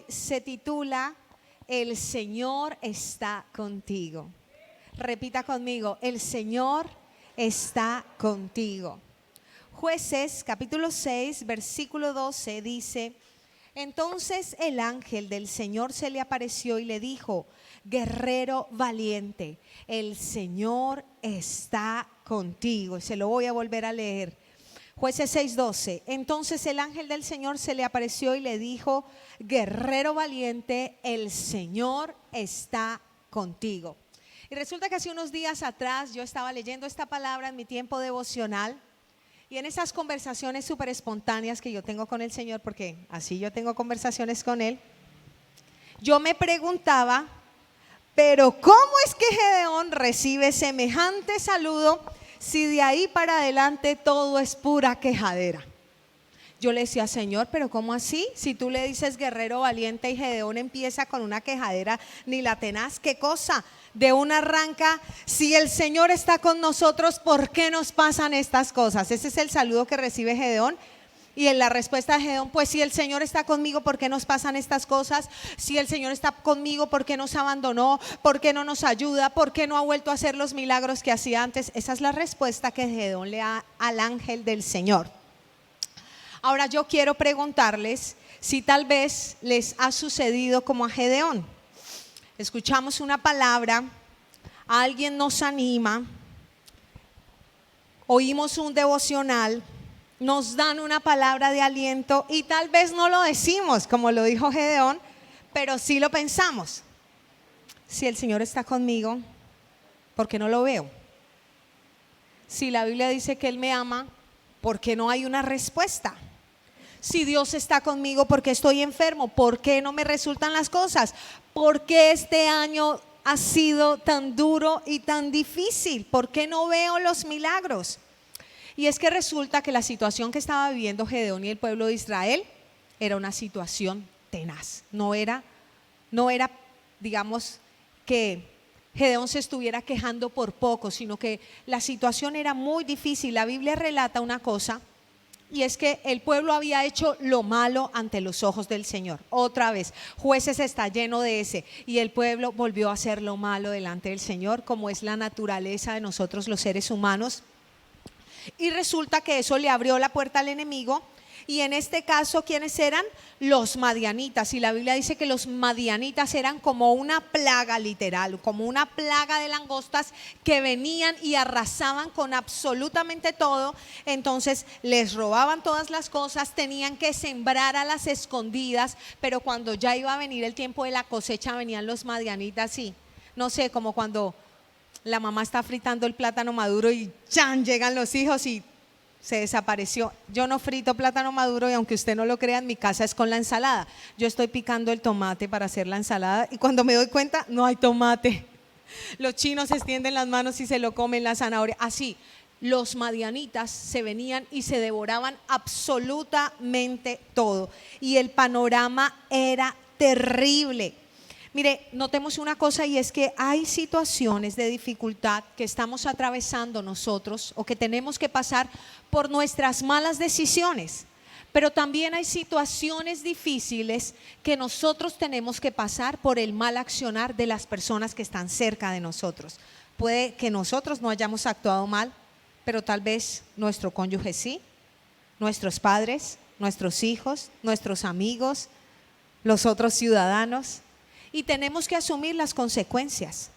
Se titula El Señor está contigo. Repita conmigo, el Señor está contigo. Jueces capítulo 6 versículo 12 dice: entonces el ángel del Señor se le apareció y le dijo: guerrero valiente, el Señor está contigo. Y se lo voy a volver a leer. Jueces 6:12. Entonces el ángel del Señor se le apareció y le dijo: guerrero valiente, el Señor está contigo. Y resulta que hace unos días atrás yo estaba leyendo esta palabra en mi tiempo devocional, y en esas conversaciones súper espontáneas que yo tengo con el Señor, porque así yo tengo conversaciones con Él, yo me preguntaba, pero ¿cómo es que Gedeón recibe semejante saludo si de ahí para adelante todo es pura quejadera? Yo le decía: Señor, pero ¿cómo así? Si tú le dices guerrero valiente y Gedeón empieza con una quejadera ni la tenaz, ¿qué cosa? De una arranca: si el Señor está con nosotros, ¿por qué nos pasan estas cosas? Ese es el saludo que recibe Gedeón. Y en la respuesta de Gedeón: pues si el Señor está conmigo, ¿por qué nos pasan estas cosas? Si el Señor está conmigo, ¿por qué nos abandonó? ¿Por qué no nos ayuda? ¿Por qué no ha vuelto a hacer los milagros que hacía antes? Esa es la respuesta que Gedeón le da al ángel del Señor. Ahora yo quiero preguntarles si tal vez les ha sucedido como a Gedeón. Escuchamos una palabra, alguien nos anima, oímos un devocional, nos dan una palabra de aliento y tal vez no lo decimos como lo dijo Gedeón, pero sí lo pensamos. Si el Señor está conmigo, ¿por qué no lo veo? Si la Biblia dice que Él me ama, ¿por qué no hay una respuesta? Si Dios está conmigo, ¿por qué estoy enfermo? ¿Por qué no me resultan las cosas? ¿Por qué este año ha sido tan duro y tan difícil? ¿Por qué no veo los milagros? Y es que resulta que la situación que estaba viviendo Gedeón y el pueblo de Israel era una situación tenaz. No era, digamos, que Gedeón se estuviera quejando por poco, sino que la situación era muy difícil. La Biblia relata una cosa, y es que el pueblo había hecho lo malo ante los ojos del Señor. Otra vez, Jueces está lleno de ese. Y el pueblo volvió a hacer lo malo delante del Señor, como es la naturaleza de nosotros los seres humanos. Y resulta que eso le abrió la puerta al enemigo. Y en este caso, ¿quiénes eran? Los madianitas. Y la Biblia dice que los madianitas eran como una plaga literal, como una plaga de langostas que venían y arrasaban con absolutamente todo. Entonces les robaban todas las cosas, tenían que sembrar a las escondidas, pero cuando ya iba a venir el tiempo de la cosecha, venían los madianitas y no sé, como cuando la mamá está fritando el plátano maduro y ¡chan!, llegan los hijos y se desapareció. Yo no frito plátano maduro, y aunque usted no lo crea, en mi casa es con la ensalada. Yo estoy picando el tomate para hacer la ensalada y cuando me doy cuenta no hay tomate. Los chinos extienden las manos y se lo comen, la zanahoria. Así, los madianitas se venían y se devoraban absolutamente todo. Y el panorama era terrible. Mire, notemos una cosa, y es que hay situaciones de dificultad que estamos atravesando nosotros o que tenemos que pasar por nuestras malas decisiones, pero también hay situaciones difíciles que nosotros tenemos que pasar por el mal accionar de las personas que están cerca de nosotros. Puede que nosotros no hayamos actuado mal, pero tal vez nuestro cónyuge sí, nuestros padres, nuestros hijos, nuestros amigos, los otros ciudadanos. Y tenemos que asumir las consecuencias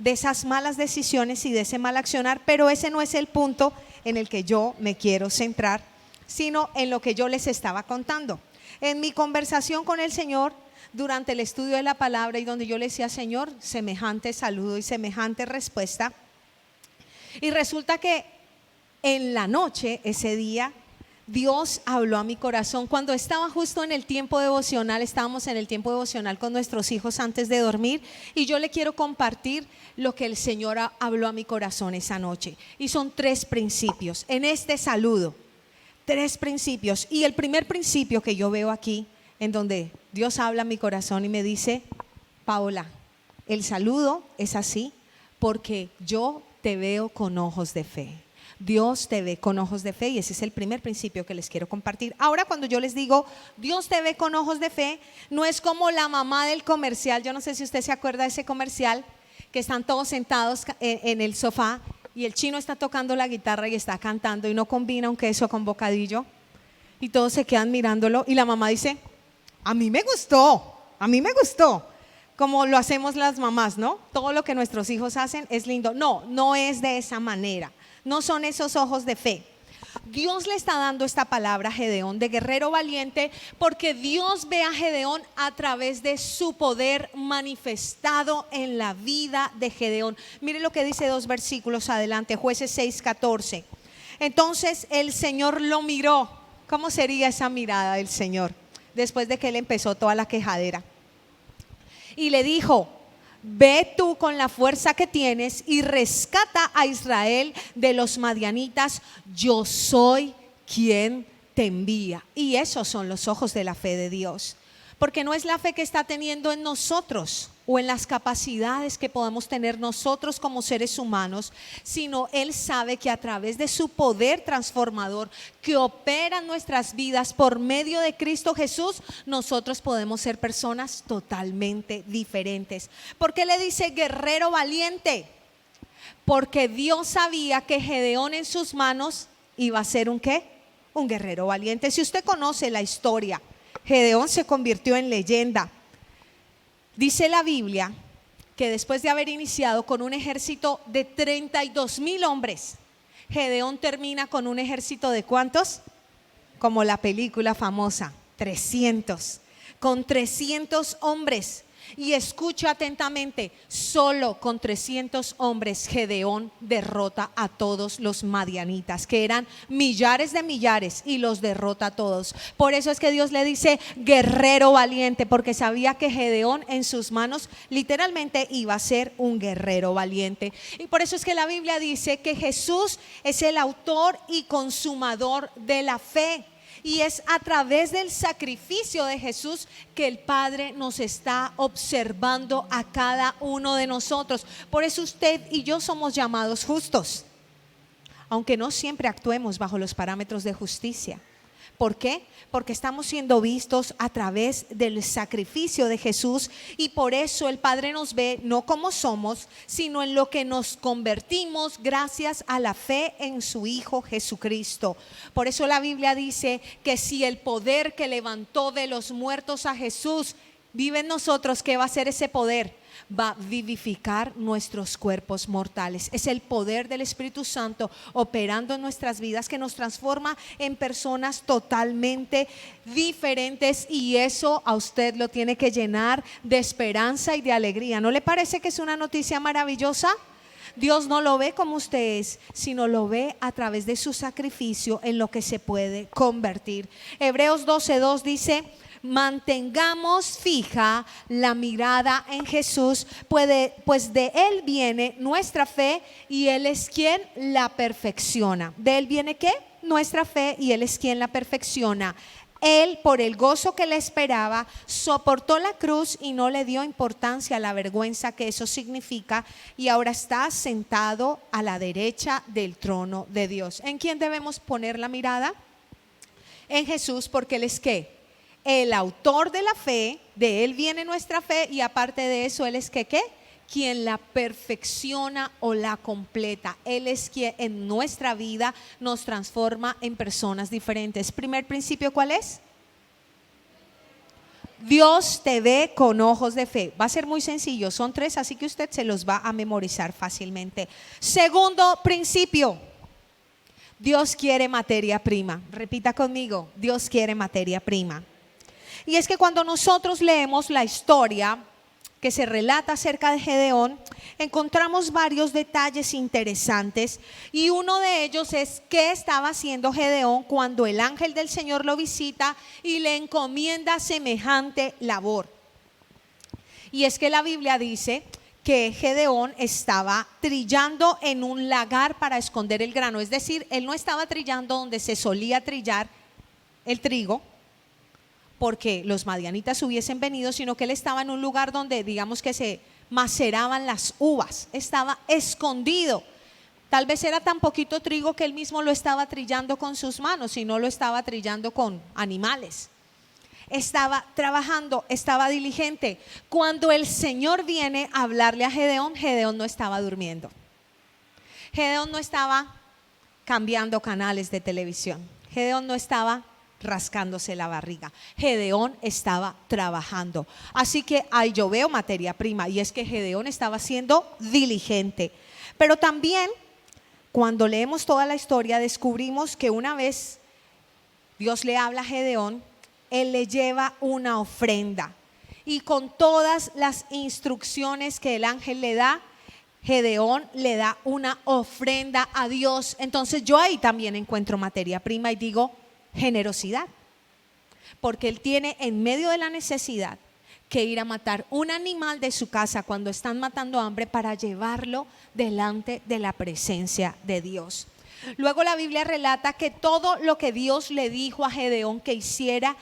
de esas malas decisiones y de ese mal accionar, pero ese no es el punto en el que yo me quiero centrar, sino en lo que yo les estaba contando. En mi conversación con el Señor, durante el estudio de la palabra, y donde yo le decía: Señor, semejante saludo y semejante respuesta. Y resulta que en la noche, ese día, Dios habló a mi corazón cuando estaba justo en el tiempo devocional. Estábamos en el tiempo devocional con nuestros hijos antes de dormir, y yo le quiero compartir lo que el Señor habló a mi corazón esa noche. Y son 3 principios en este saludo, 3 principios. Y el primer principio que yo veo aquí, en donde Dios habla a mi corazón y me dice: Paola, el saludo es así porque yo te veo con ojos de fe. Dios te ve con ojos de fe, y ese es el primer principio que les quiero compartir. Ahora, cuando yo les digo Dios te ve con ojos de fe, no es como la mamá del comercial. Yo no sé si usted se acuerda de ese comercial, que están todos sentados en el sofá y el chino está tocando la guitarra y está cantando y no combina un queso con bocadillo y todos se quedan mirándolo y la mamá dice: a mí me gustó, a mí me gustó. Como lo hacemos las mamás, ¿no? Todo lo que nuestros hijos hacen es lindo. No, no es de esa manera. No son esos ojos de fe. Dios le está dando esta palabra a Gedeón de guerrero valiente, porque Dios ve a Gedeón a través de su poder manifestado en la vida de Gedeón. Mire lo que dice 2 versículos adelante, Jueces 6:14. Entonces el Señor lo miró. ¿Cómo sería esa mirada del Señor después de que él empezó toda la quejadera? Y le dijo: ve tú con la fuerza que tienes y rescata a Israel de los madianitas. Yo soy quien te envía. Y esos son los ojos de la fe de Dios, porque no es la fe que está teniendo en nosotros o en las capacidades que podemos tener nosotros como seres humanos, sino Él sabe que a través de su poder transformador que opera en nuestras vidas por medio de Cristo Jesús, nosotros podemos ser personas totalmente diferentes. ¿Por qué le dice guerrero valiente? Porque Dios sabía que Gedeón en sus manos iba a ser ¿un qué? Un guerrero valiente. Si usted conoce la historia, Gedeón se convirtió en leyenda. Dice la Biblia que después de haber iniciado con un ejército de 32,000 hombres, Gedeón termina con un ejército de ¿cuántos? Como la película famosa, 300. Con 300 hombres. Y escucha atentamente, solo con 300 hombres Gedeón derrota a todos los madianitas, que eran millares de millares, y los derrota a todos. Por eso es que Dios le dice guerrero valiente, porque sabía que Gedeón en sus manos literalmente iba a ser un guerrero valiente. Y por eso es que la Biblia dice que Jesús es el autor y consumador de la fe. Y es a través del sacrificio de Jesús que el Padre nos está observando a cada uno de nosotros. Por eso usted y yo somos llamados justos, aunque no siempre actuemos bajo los parámetros de justicia. ¿Por qué? Porque estamos siendo vistos a través del sacrificio de Jesús, y por eso el Padre nos ve no como somos, sino en lo que nos convertimos gracias a la fe en su Hijo Jesucristo. Por eso la Biblia dice que si el poder que levantó de los muertos a Jesús vive en nosotros, ¿qué va a hacer ese poder? Va a vivificar nuestros cuerpos mortales. Es el poder del Espíritu Santo operando en nuestras vidas que nos transforma en personas totalmente diferentes, y eso a usted lo tiene que llenar de esperanza y de alegría. ¿No le parece que es una noticia maravillosa? Dios no lo ve como usted es, sino lo ve a través de su sacrificio en lo que se puede convertir. Hebreos 12:2 dice: mantengamos fija la mirada en Jesús, pues de Él viene nuestra fe y Él es quien la perfecciona. ¿De Él viene qué? Nuestra fe, y Él es quien la perfecciona. Él, por el gozo que le esperaba, soportó la cruz y no le dio importancia a la vergüenza que eso significa, y ahora está sentado a la derecha del trono de Dios. ¿En quién debemos poner la mirada? En Jesús, porque Él es ¿qué? El autor de la fe, de Él viene nuestra fe, y aparte de eso, Él es ¿qué? Quien la perfecciona o la completa. Él es quien en nuestra vida nos transforma en personas diferentes. Primer principio, ¿cuál es? Dios te ve con ojos de fe. Va a ser muy sencillo, son 3, así que usted se los va a memorizar fácilmente. Segundo principio: Dios quiere materia prima. Repita conmigo: Dios quiere materia prima. Y es que cuando nosotros leemos la historia que se relata acerca de Gedeón, encontramos varios detalles interesantes, y uno de ellos es qué estaba haciendo Gedeón cuando el ángel del Señor lo visita y le encomienda semejante labor. Y es que la Biblia dice que Gedeón estaba trillando en un lagar para esconder el grano, es decir, él no estaba trillando donde se solía trillar el trigo, porque los madianitas hubiesen venido, sino que él estaba en un lugar donde digamos que se maceraban las uvas, estaba escondido. Tal vez era tan poquito trigo que él mismo lo estaba trillando con sus manos y no lo estaba trillando con animales. Estaba trabajando, estaba diligente. Cuando el Señor viene a hablarle a Gedeón, Gedeón no estaba durmiendo. Gedeón no estaba cambiando canales de televisión. Gedeón no estaba rascándose la barriga. Gedeón estaba trabajando. Así que ahí yo veo materia prima, y es que Gedeón estaba siendo diligente. Pero también, cuando leemos toda la historia, descubrimos que una vez Dios le habla a Gedeón, él le lleva una ofrenda, y con todas las instrucciones que el ángel le da, Gedeón le da una ofrenda a Dios. Entonces yo ahí también encuentro materia prima y digo generosidad, porque él tiene en medio de la necesidad que ir a matar un animal de su casa cuando están matando hambre para llevarlo delante de la presencia de Dios. Luego la Biblia relata que todo lo que Dios le dijo a Gedeón que hiciera,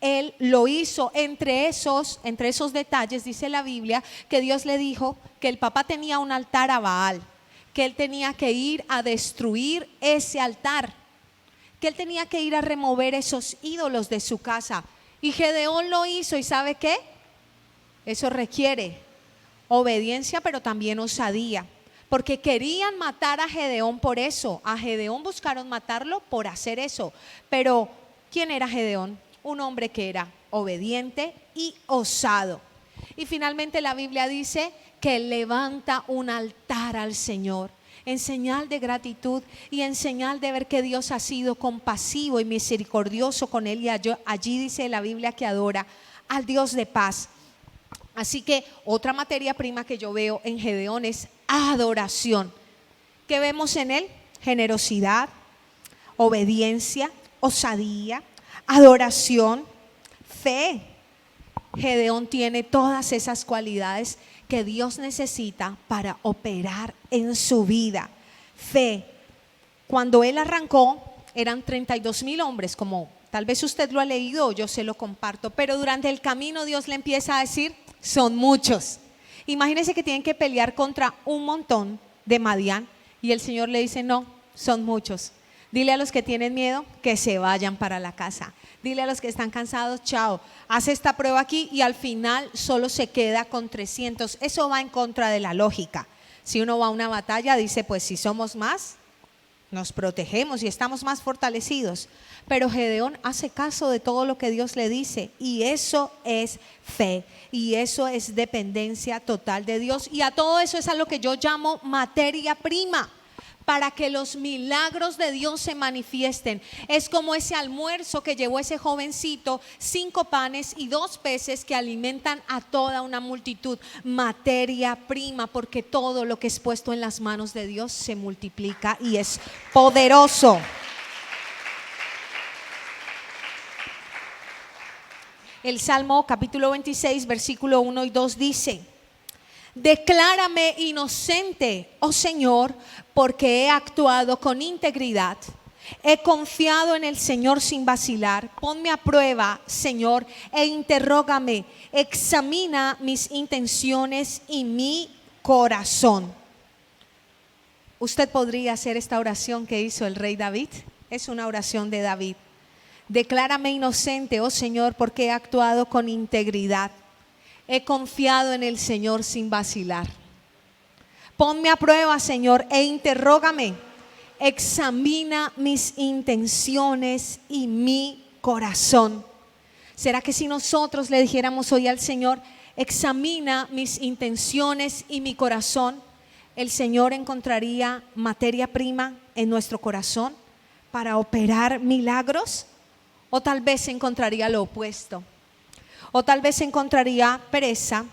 él lo hizo. Entre esos detalles dice la Biblia que Dios le dijo que el papá tenía un altar a Baal, que él tenía que ir a destruir ese altar, que él tenía que ir a remover esos ídolos de su casa. Y Gedeón lo hizo. ¿Y sabe qué? Eso requiere obediencia, pero también osadía, porque querían matar a Gedeón por eso. A Gedeón buscaron matarlo por hacer eso. Pero ¿quién era Gedeón? Un hombre que era obediente y osado. Y finalmente la Biblia dice que levanta un altar al Señor en señal de gratitud y en señal de ver que Dios ha sido compasivo y misericordioso con él. Y allí dice la Biblia que adora al Dios de paz. Así que otra materia prima que yo veo en Gedeón es adoración. ¿Qué vemos en él? Generosidad, obediencia, osadía, adoración, fe. Gedeón tiene todas esas cualidades que Dios necesita para operar en su vida. Fe. Cuando él arrancó eran 32,000 hombres, como tal vez usted lo ha leído o yo se lo comparto, pero durante el camino Dios le empieza a decir: son muchos. Imagínense que tienen que pelear contra un montón de Madián, y el Señor le dice: no, son muchos. Dile a los que tienen miedo que se vayan para la casa. Dile a los que están cansados: chao, haz esta prueba aquí, y al final solo se queda con 300. Eso va en contra de la lógica. Si uno va a una batalla, dice: pues si somos más, nos protegemos y estamos más fortalecidos. Pero Gedeón hace caso de todo lo que Dios le dice, y eso es fe, y eso es dependencia total de Dios. Y a todo eso es a lo que yo llamo materia prima, para que los milagros de Dios se manifiesten. Es como ese almuerzo que llevó ese jovencito, 5 panes y 2 peces que alimentan a toda una multitud. Materia prima, porque todo lo que es puesto en las manos de Dios se multiplica y es poderoso. El Salmo capítulo 26 versículo 1 y 2 dice: declárame inocente, oh Señor, porque he actuado con integridad. He confiado en el Señor sin vacilar. Ponme a prueba, Señor, e interrógame. Examina mis intenciones y mi corazón. Usted podría hacer esta oración que hizo el rey David. Es una oración de David. Declárame inocente, oh Señor, porque he actuado con integridad. He confiado en el Señor sin vacilar. Ponme a prueba, Señor, e interrógame. Examina mis intenciones y mi corazón. ¿Será que si nosotros le dijéramos hoy al Señor: examina mis intenciones y mi corazón, el Señor encontraría materia prima en nuestro corazón para operar milagros? O tal vez encontraría lo opuesto. O tal vez encontraría pereza,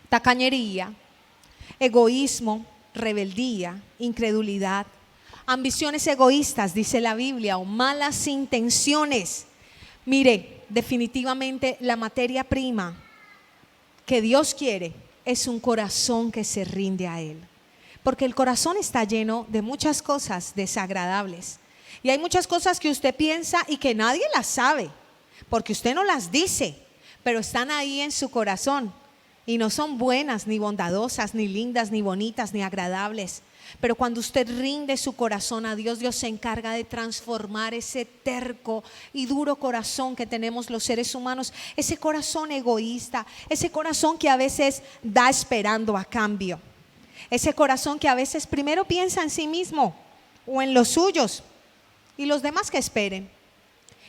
tacañería, egoísmo, rebeldía, incredulidad, ambiciones egoístas, dice la Biblia, o malas intenciones. Mire, definitivamente la materia prima que Dios quiere es un corazón que se rinde a Él. Porque el corazón está lleno de muchas cosas desagradables. Y hay muchas cosas que usted piensa y que nadie las sabe, porque usted no las dice, pero están ahí en su corazón. y no son buenas, ni bondadosas, ni lindas, ni bonitas, ni agradables. Pero cuando usted rinde su corazón a Dios, Dios se encarga de transformar ese terco y duro corazón que tenemos los seres humanos, ese corazón egoísta, ese corazón que a veces da esperando a cambio, ese corazón que a veces primero piensa en sí mismo o en los suyos y los demás que esperen.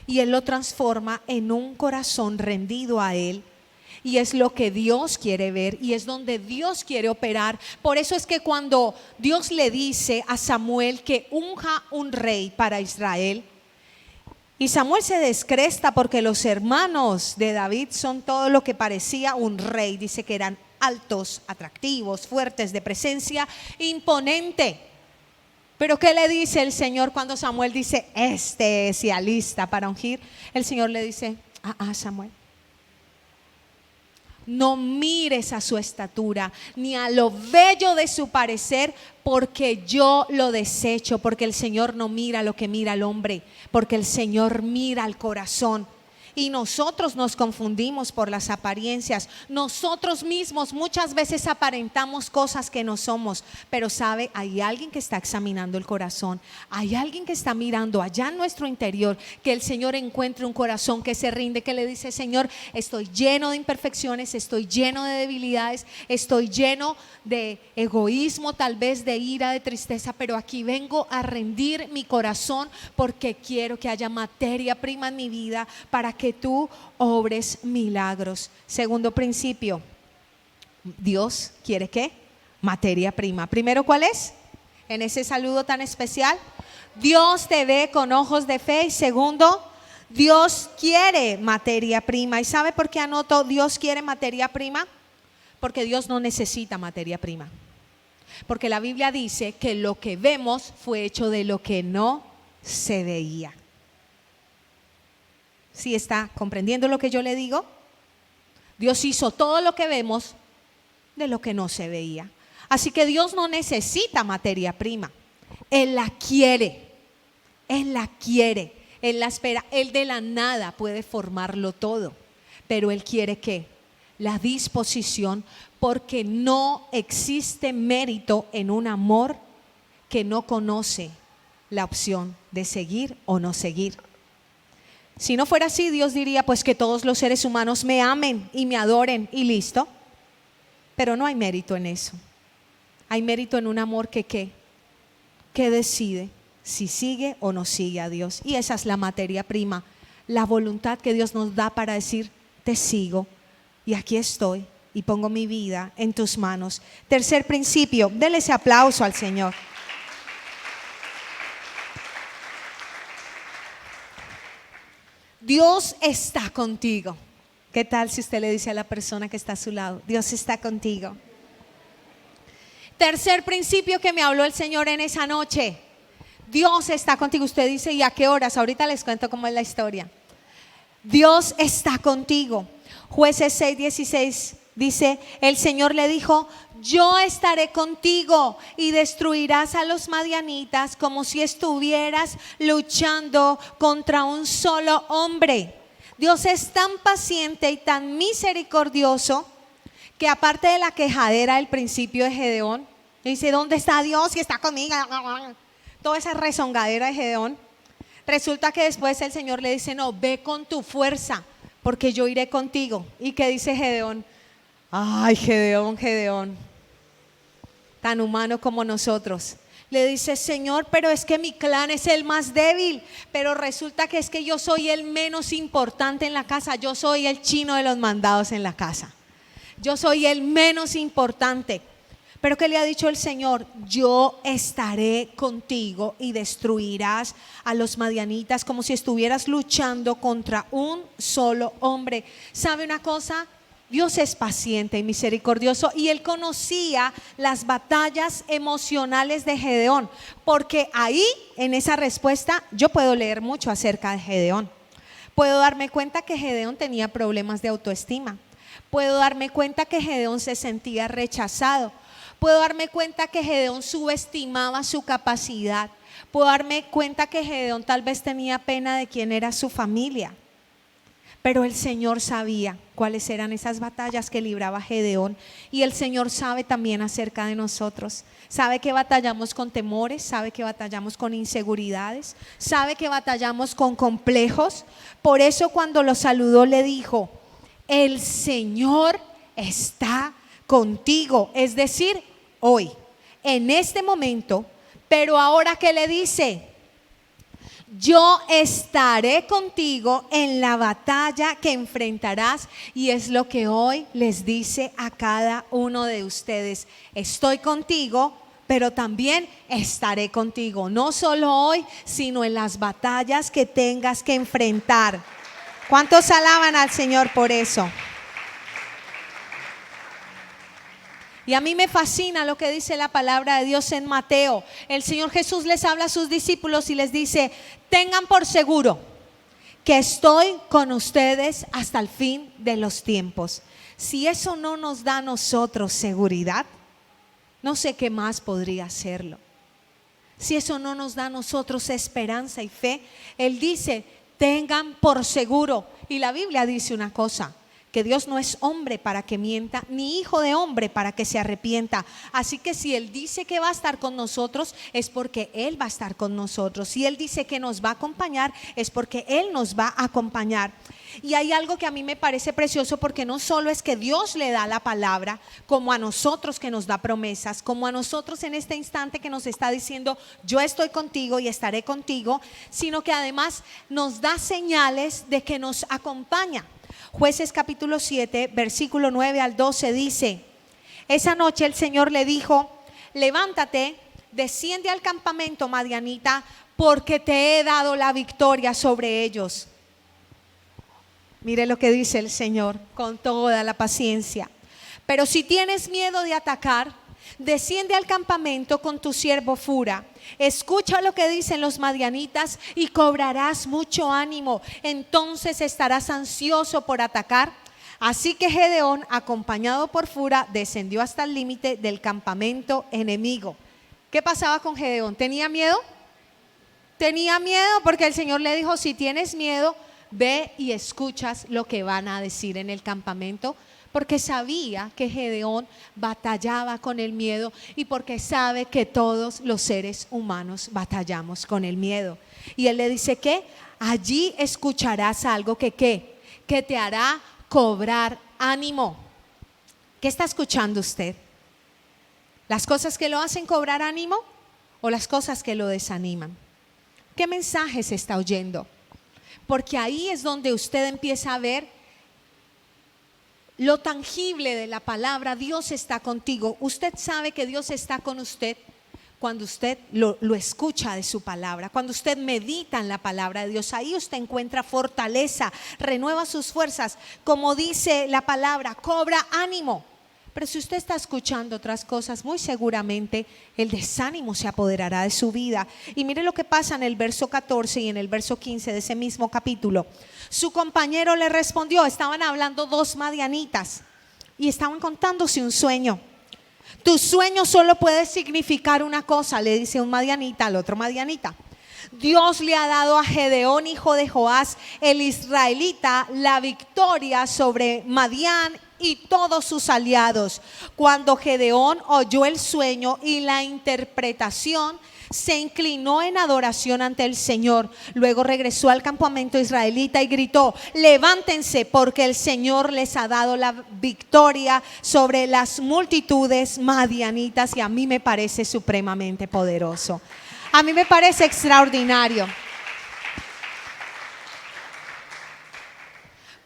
Y Él lo transforma en un corazón rendido a Él. Y es lo que Dios quiere ver y es donde Dios quiere operar. Por eso es que cuando Dios le dice a Samuel que unja un rey para Israel, y Samuel se descresta porque los hermanos de David son todo lo que parecía un rey. Dice que eran altos, atractivos, fuertes, de presencia imponente. Pero ¿qué le dice el Señor cuando Samuel dice, este se alista para ungir? El Señor le dice, Samuel, no mires a su estatura, ni a lo bello de su parecer, porque yo lo desecho, porque el Señor no mira lo que mira el hombre, porque el Señor mira al corazón. Y nosotros nos confundimos por las apariencias. Nosotros mismos muchas veces aparentamos cosas que no somos. Pero sabe, hay alguien que está examinando el corazón. Hay alguien que está mirando allá en nuestro interior. Que el Señor encuentre un corazón que se rinde, que le dice, Señor, estoy lleno de imperfecciones, estoy lleno de debilidades, estoy lleno de egoísmo, tal vez de ira, de tristeza, pero aquí vengo a rendir mi corazón porque quiero que haya materia prima en mi vida para que tú obres milagros. Segundo principio, Dios quiere ¿qué? Materia prima. Primero, ¿cuál es? En ese saludo tan especial, Dios te ve con ojos de fe. Y segundo, Dios quiere materia prima. ¿Y sabe por qué anoto Dios quiere materia prima? Porque Dios no necesita materia prima. Porque la Biblia dice que lo que vemos fue hecho de lo que no se veía. ¿Sí está comprendiendo lo que yo le digo? Dios hizo todo lo que vemos de lo que no se veía. Así que Dios no necesita materia prima. Él la quiere. Él la quiere. Él la espera. Él de la nada puede formarlo todo. Pero Él quiere ¿qué? La disposición, porque no existe mérito en un amor que no conoce la opción de seguir o no seguir. Si no fuera así, Dios diría pues que todos los seres humanos me amen y me adoren y listo. Pero no hay mérito en eso. Hay mérito en un amor que decide si sigue o no sigue a Dios. Y esa es la materia prima, la voluntad que Dios nos da para decir, te sigo. Y aquí estoy y pongo mi vida en tus manos. Tercer principio, denle ese aplauso al Señor. Dios está contigo. ¿Qué tal si usted le dice a la persona que está a su lado, Dios está contigo? Tercer principio que me habló el Señor en esa noche, Dios está contigo. Usted dice, ¿y a qué horas? Ahorita les cuento cómo es la historia. Dios está contigo. Jueces 6:16 dice, el Señor le dijo, yo estaré contigo y destruirás a los madianitas como si estuvieras luchando contra un solo hombre. Dios es tan paciente y tan misericordioso que aparte de la quejadera del principio de Gedeón, dice, ¿dónde está Dios? Y está conmigo. Toda esa rezongadera de Gedeón. Resulta que después el Señor le dice, no, ve con tu fuerza, porque yo iré contigo. ¿Y qué dice Gedeón? Ay, Gedeón, tan humano como nosotros. Le dice, Señor, pero es que mi clan es el más débil, pero resulta que es que yo soy el menos importante en la casa. Yo soy el chino de los mandados en la casa. Yo soy el menos importante. Pero ¿qué le ha dicho el Señor? Yo estaré contigo y destruirás a los madianitas como si estuvieras luchando contra un solo hombre. ¿Sabe una cosa? Dios es paciente y misericordioso y Él conocía las batallas emocionales de Gedeón, porque ahí en esa respuesta yo puedo leer mucho acerca de Gedeón. Puedo darme cuenta que Gedeón tenía problemas de autoestima. Puedo darme cuenta que Gedeón se sentía rechazado. Puedo darme cuenta que Gedeón subestimaba su capacidad. Puedo darme cuenta que Gedeón tal vez tenía pena de quién era su familia. Pero el Señor sabía cuáles eran esas batallas que libraba Gedeón, y el Señor sabe también acerca de nosotros. Sabe que batallamos con temores, sabe que batallamos con inseguridades, sabe que batallamos con complejos. Por eso cuando lo saludó le dijo: el Señor está contigo, es decir, hoy, en este momento. Pero ahora, ¿qué le dice? Yo estaré contigo en la batalla que enfrentarás, y es lo que hoy les dice a cada uno de ustedes. Estoy contigo, pero también estaré contigo, no solo hoy, sino en las batallas que tengas que enfrentar. ¿Cuántos alaban al Señor por eso? Y a mí me fascina lo que dice la palabra de Dios en Mateo. El Señor Jesús les habla a sus discípulos y les dice: tengan por seguro que estoy con ustedes hasta el fin de los tiempos. Si eso no nos da a nosotros seguridad, no sé qué más podría hacerlo. Si eso no nos da a nosotros esperanza y fe, Él dice: tengan por seguro. Y la Biblia dice una cosa: que Dios no es hombre para que mienta, ni hijo de hombre para que se arrepienta. Así que si Él dice que va a estar con nosotros, es porque Él va a estar con nosotros. Si Él dice que nos va a acompañar, es porque Él nos va a acompañar. Y hay algo que a mí me parece precioso, porque no solo es que Dios le da la palabra, como a nosotros que nos da promesas, como a nosotros en este instante que nos está diciendo: yo estoy contigo y estaré contigo, sino que además nos da señales de que nos acompaña. Jueces capítulo 7, versículo 9 al 12 dice: esa noche el Señor le dijo: levántate, desciende al campamento madianita, porque te he dado la victoria sobre ellos. Mire lo que dice el Señor con toda la paciencia. Pero si tienes miedo de atacar, desciende al campamento con tu siervo Fura. Escucha lo que dicen los madianitas y cobrarás mucho ánimo. Entonces estarás ansioso por atacar. Así que Gedeón, acompañado por Fura, descendió hasta el límite del campamento enemigo. ¿Qué pasaba con Gedeón? ¿Tenía miedo? Tenía miedo porque el Señor le dijo: si tienes miedo, ve y escuchas lo que van a decir en el campamento. Porque sabía que Gedeón batallaba con el miedo, y porque sabe que todos los seres humanos batallamos con el miedo. Y él le dice que allí escucharás algo que te hará cobrar ánimo. ¿Qué está escuchando usted? ¿Las cosas que lo hacen cobrar ánimo o las cosas que lo desaniman? ¿Qué mensajes está oyendo? Porque ahí es donde usted empieza a ver lo tangible de la palabra. Dios está contigo. Usted sabe que Dios está con usted cuando usted lo escucha de su palabra, cuando usted medita en la palabra de Dios. Ahí usted encuentra fortaleza, renueva sus fuerzas. Como dice la palabra, cobra ánimo. Pero si usted está escuchando otras cosas, muy seguramente el desánimo se apoderará de su vida. Y mire lo que pasa en el verso 14 y en el verso 15 de ese mismo capítulo. Su compañero le respondió: estaban hablando dos madianitas y estaban contándose un sueño. Tu sueño solo puede significar una cosa, le dice un madianita al otro madianita. Dios le ha dado a Gedeón, hijo de Joás, el israelita, la victoria sobre Madián y todos sus aliados. Cuando Gedeón oyó el sueño y la interpretación, se inclinó en adoración ante el Señor. Luego regresó al campamento israelita y gritó: levántense, porque el Señor les ha dado la victoria sobre las multitudes madianitas. Y a mí me parece supremamente poderoso. A mí me parece extraordinario.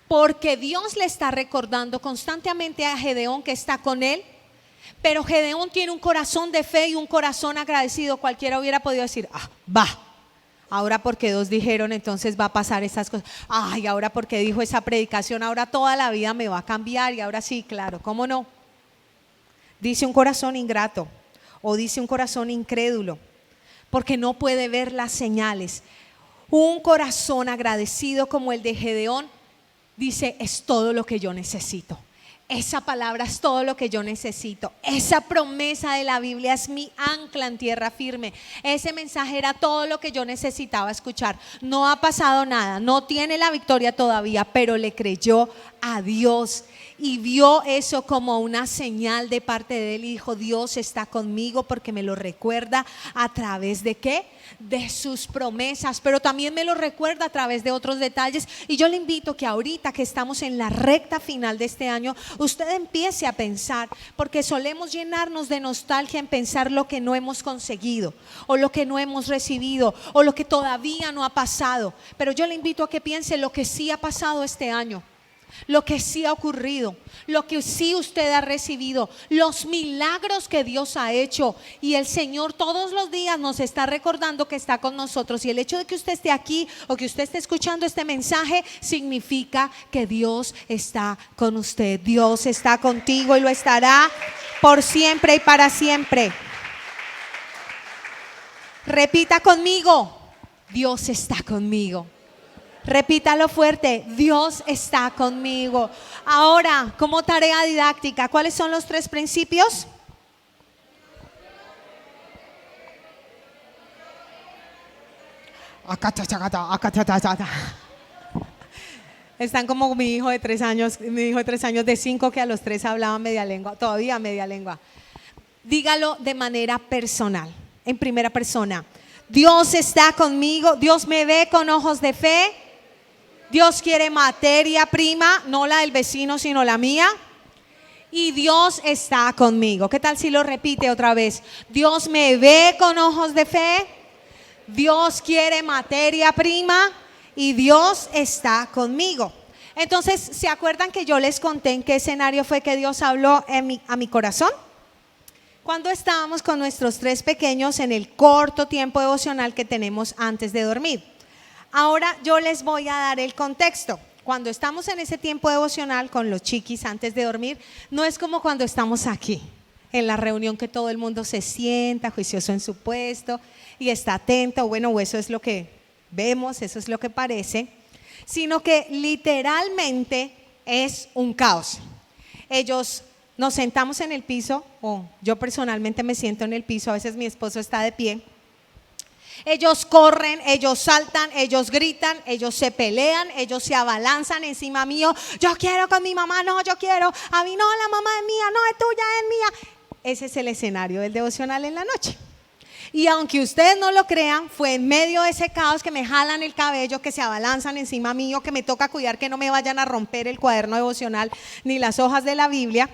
Porque Dios le está recordando constantemente a Gedeón que está con él. Pero Gedeón tiene un corazón de fe y un corazón agradecido. Cualquiera hubiera podido decir: va, ahora porque dos dijeron, entonces va a pasar esas cosas. Ay, ahora porque dijo esa predicación, ahora toda la vida me va a cambiar. Y ahora sí, claro, ¿cómo no? Dice un corazón ingrato o dice un corazón incrédulo, porque no puede ver las señales. Un corazón agradecido como el de Gedeón dice: es todo lo que yo necesito. Esa palabra es todo lo que yo necesito. Esa promesa de la Biblia es mi ancla en tierra firme. Ese mensaje era todo lo que yo necesitaba escuchar. No ha pasado nada, no tiene la victoria todavía, pero le creyó a Dios y vio eso como una señal de parte de él y dijo: Dios está conmigo porque me lo recuerda a través de ¿qué? De sus promesas, pero también me lo recuerda a través de otros detalles. Y yo le invito que ahorita que estamos en la recta final de este año, usted empiece a pensar, porque solemos llenarnos de nostalgia en pensar lo que no hemos conseguido o lo que no hemos recibido o lo que todavía no ha pasado, pero yo le invito a que piense lo que sí ha pasado este año, lo que sí ha ocurrido, lo que sí usted ha recibido, los milagros que Dios ha hecho. Y el Señor todos los días nos está recordando que está con nosotros. Y el hecho de que usted esté aquí o que usted esté escuchando este mensaje significa que Dios está con usted. Dios está contigo y lo estará por siempre y para siempre. Repita conmigo: Dios está conmigo. Repítalo fuerte: Dios está conmigo. Ahora, como tarea didáctica, ¿cuáles son los 3 principios? Están como mi hijo de 3 años, de 5, que a los 3 hablaba media lengua, todavía media lengua. Dígalo de manera personal, en primera persona: Dios está conmigo, Dios me ve con ojos de fe. Dios quiere materia prima, no la del vecino, sino la mía. Y Dios está conmigo. ¿Qué tal si lo repite otra vez? Dios me ve con ojos de fe. Dios quiere materia prima. Y Dios está conmigo. Entonces, ¿se acuerdan que yo les conté en qué escenario fue que Dios habló a mi corazón? Cuando estábamos con nuestros 3 pequeños en el corto tiempo devocional que tenemos antes de dormir. Ahora yo les voy a dar el contexto. Cuando estamos en ese tiempo devocional con los chiquis antes de dormir, no es como cuando estamos aquí en la reunión, que todo el mundo se sienta juicioso en su puesto y está atento. Bueno, eso es lo que vemos, eso es lo que parece, sino que literalmente es un caos. Nos sentamos en el piso, o yo personalmente me siento en el piso, a veces mi esposo está de pie. Ellos corren, ellos saltan, ellos gritan, ellos se pelean, ellos se abalanzan encima mío. Yo quiero con mi mamá, no, yo quiero. A mí no, la mamá es mía, no, es tuya, es mía. Ese es el escenario del devocional en la noche. Y aunque ustedes no lo crean, fue en medio de ese caos que me jalan el cabello, que se abalanzan encima mío, que me toca cuidar que no me vayan a romper el cuaderno devocional ni las hojas de la Biblia.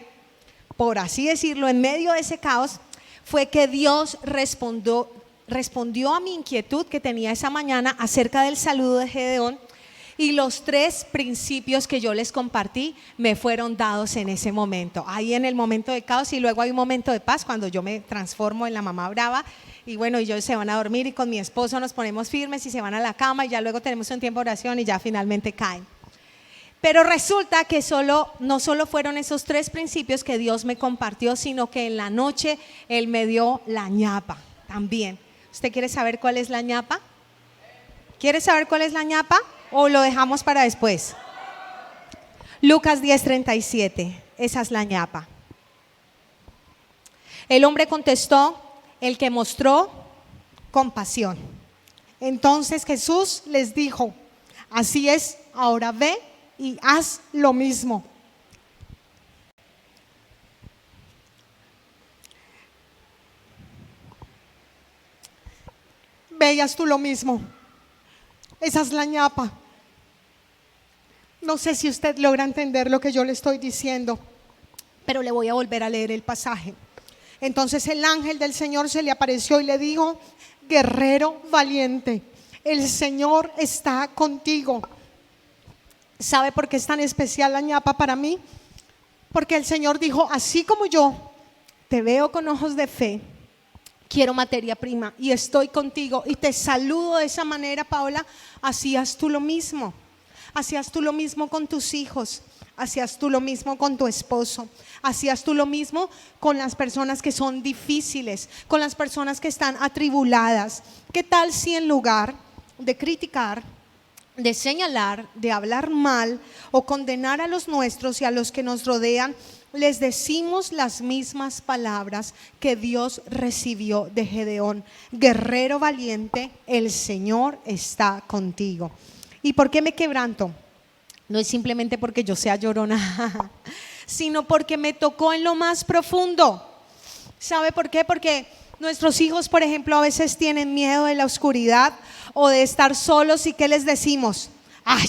Por así decirlo, en medio de ese caos fue que Dios respondió a mi inquietud que tenía esa mañana acerca del saludo de Gedeón, y los 3 principios que yo les compartí me fueron dados en ese momento, ahí en el momento de caos. Y luego hay un momento de paz cuando yo me transformo en la mamá brava y bueno, ellos se van a dormir y con mi esposo nos ponemos firmes y se van a la cama y ya luego tenemos un tiempo de oración y ya finalmente caen. Pero resulta que no solo fueron esos 3 principios que Dios me compartió, sino que en la noche Él me dio la ñapa también. ¿Usted quiere saber cuál es la ñapa? ¿Quiere saber cuál es la ñapa o lo dejamos para después? Lucas 10:37, esa es la ñapa. El hombre contestó: el que mostró compasión. Entonces Jesús les dijo: así es, ahora ve y haz lo mismo. Veías tú lo mismo. Esa es la ñapa. No sé si usted logra entender lo que yo le estoy diciendo, pero le voy a volver a leer el pasaje. Entonces el ángel del Señor se le apareció y le dijo: guerrero valiente, el Señor está contigo. ¿Sabe por qué es tan especial la ñapa para mí? Porque el Señor dijo: así como yo te veo con ojos de fe, quiero materia prima y estoy contigo y te saludo de esa manera, Paola. Hacías tú lo mismo. Hacías tú lo mismo con tus hijos. Hacías tú lo mismo con tu esposo. Hacías tú lo mismo con las personas que son difíciles, con las personas que están atribuladas. ¿Qué tal si en lugar de criticar, de señalar, de hablar mal o condenar a los nuestros y a los que nos rodean, les decimos las mismas palabras que Dios recibió de Gedeón: guerrero valiente, el Señor está contigo. ¿Y por qué me quebranto? No es simplemente porque yo sea llorona, sino porque me tocó en lo más profundo. ¿Sabe por qué? Porque nuestros hijos, por ejemplo, a veces tienen miedo de la oscuridad o de estar solos, y ¿qué les decimos? ¡Ay,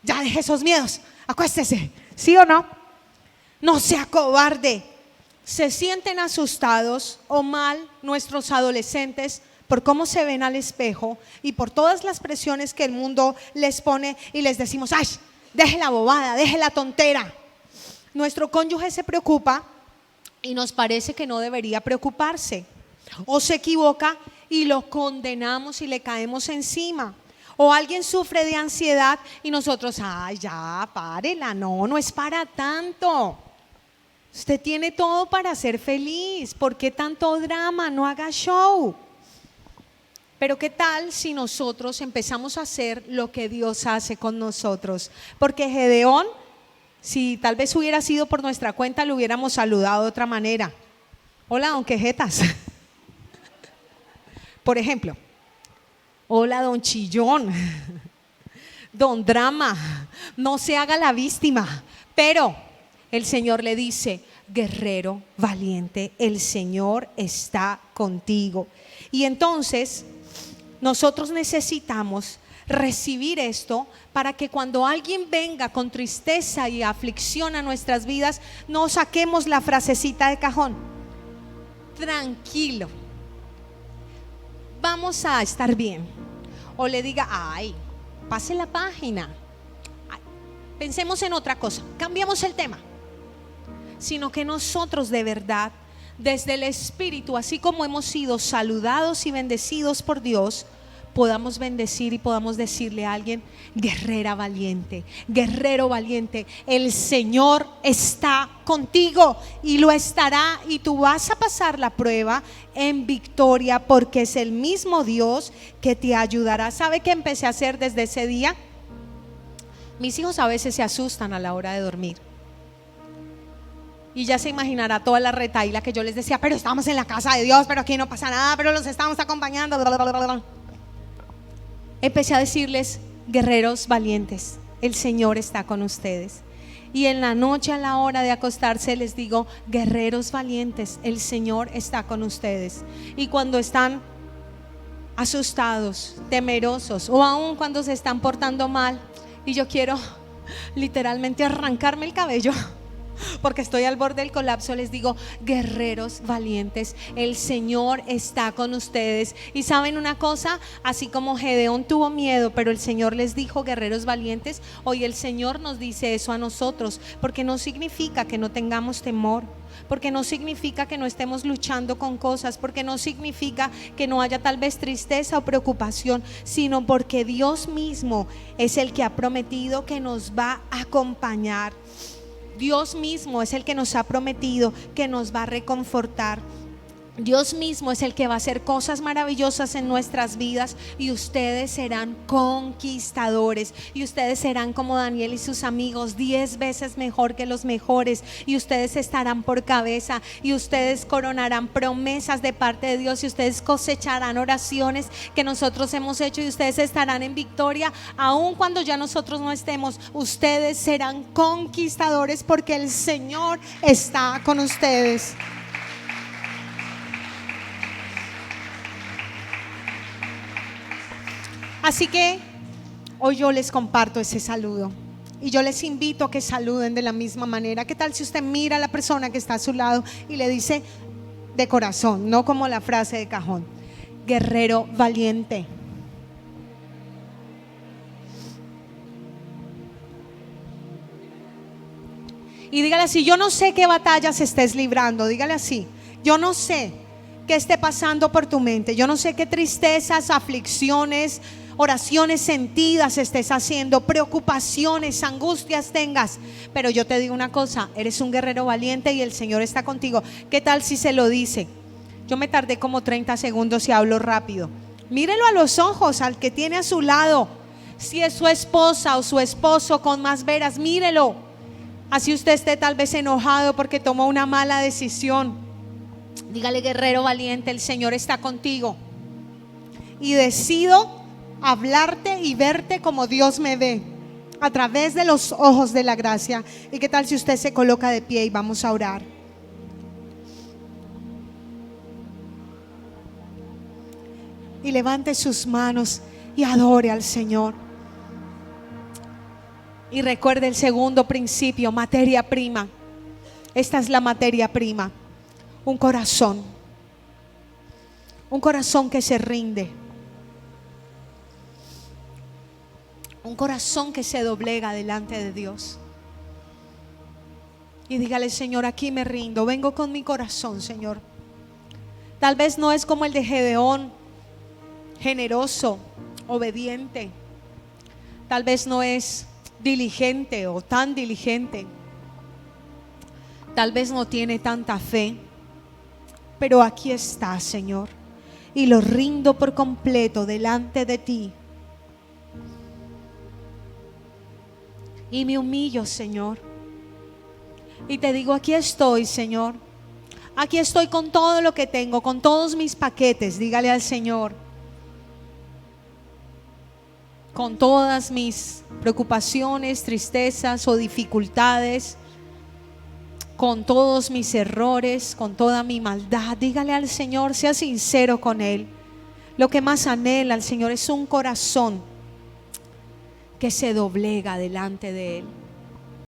ya deje esos miedos, acuéstese! ¿Sí o no? No sea cobarde. Se sienten asustados o mal nuestros adolescentes por cómo se ven al espejo y por todas las presiones que el mundo les pone, y les decimos: ¡ay, deje la bobada, deje la tontera! Nuestro cónyuge se preocupa y nos parece que no debería preocuparse, o se equivoca y lo condenamos y le caemos encima. O alguien sufre de ansiedad y nosotros: ay, ya, párela, no es para tanto. Usted tiene todo para ser feliz, ¿por qué tanto drama? No haga show. Pero ¿qué tal si nosotros empezamos a hacer lo que Dios hace con nosotros? Porque Gedeón, si tal vez hubiera sido por nuestra cuenta, lo hubiéramos saludado de otra manera. Hola, don Quejetas. Por ejemplo, hola, don Chillón, don Drama, no se haga la víctima. Pero el Señor le dice: guerrero valiente, el Señor está contigo. Y entonces nosotros necesitamos recibir esto para que cuando alguien venga con tristeza y aflicción a nuestras vidas, no saquemos la frasecita de cajón: tranquilo, vamos a estar bien. O le diga: ay, pase la página, ay, pensemos en otra cosa, cambiamos el tema. Sino que nosotros de verdad, desde el Espíritu, así como hemos sido saludados y bendecidos por Dios, podamos bendecir y podamos decirle a alguien: guerrera valiente, guerrero valiente, el Señor está contigo y lo estará, y tú vas a pasar la prueba en victoria, porque es el mismo Dios que te ayudará. ¿Sabe qué empecé a hacer desde ese día? Mis hijos a veces se asustan a la hora de dormir, y ya se imaginará toda la retahíla que yo les decía: pero estamos en la casa de Dios, pero aquí no pasa nada, pero los estamos acompañando, bla, bla, bla, bla. Empecé a decirles: guerreros valientes, el Señor está con ustedes. Y en la noche, a la hora de acostarse, les digo: guerreros valientes, el Señor está con ustedes. Y cuando están asustados, temerosos, o aún cuando se están portando mal y yo quiero literalmente arrancarme el cabello porque estoy al borde del colapso, les digo: guerreros valientes, el Señor está con ustedes. Y saben una cosa, así como Gedeón tuvo miedo, pero el Señor les dijo: guerreros valientes, hoy el Señor nos dice eso a nosotros, porque no significa que no tengamos temor, porque no significa que no estemos luchando con cosas, porque no significa que no haya tal vez tristeza o preocupación, sino porque Dios mismo es el que ha prometido que nos va a acompañar. Dios mismo es el que nos ha prometido que nos va a reconfortar. Dios mismo es el que va a hacer cosas maravillosas en nuestras vidas, y ustedes serán conquistadores, y ustedes serán como Daniel y sus amigos, 10 veces mejor que los mejores, y ustedes estarán por cabeza, y ustedes coronarán promesas de parte de Dios, y ustedes cosecharán oraciones que nosotros hemos hecho, y ustedes estarán en victoria aun cuando ya nosotros no estemos. Ustedes serán conquistadores porque el Señor está con ustedes. Así que hoy yo les comparto ese saludo, y yo les invito a que saluden de la misma manera. ¿Qué tal si usted mira a la persona que está a su lado y le dice de corazón, no como la frase de cajón: guerrero valiente? Y dígale así: yo no sé qué batallas estés librando. Dígale así: yo no sé qué esté pasando por tu mente, yo no sé qué tristezas, aflicciones, oraciones sentidas estés haciendo, preocupaciones, angustias tengas, pero yo te digo una cosa: eres un guerrero valiente y el Señor está contigo. ¿Qué tal si se lo dice? Yo me tardé como 30 segundos y hablo rápido. Mírelo a los ojos al que tiene a su lado. Si es su esposa o su esposo con más veras, mírelo. Así usted esté tal vez enojado porque tomó una mala decisión. Dígale: guerrero valiente, el Señor está contigo. Y decido hablarte y verte como Dios me ve, a través de los ojos de la gracia. ¿Y qué tal si usted se coloca de pie y vamos a orar? Y levante sus manos y adore al Señor. Y recuerde el segundo principio: materia prima. Esta es la materia prima. Un corazón que se rinde, un corazón que se doblega delante de Dios. Y dígale: Señor, aquí me rindo, vengo con mi corazón, Señor. Tal vez no es como el de Gedeón, generoso, obediente. Tal vez no es diligente o tan diligente. Tal vez no tiene tanta fe. Pero aquí está, Señor, y lo rindo por completo delante de ti. Y me humillo, Señor, y te digo: aquí estoy, Señor. Aquí estoy con todo lo que tengo, con todos mis paquetes. Dígale al Señor: con todas mis preocupaciones, tristezas o dificultades, con todos mis errores, con toda mi maldad. Dígale al Señor, sea sincero con Él. Lo que más anhela el Señor es un corazón que se doblega delante de Él.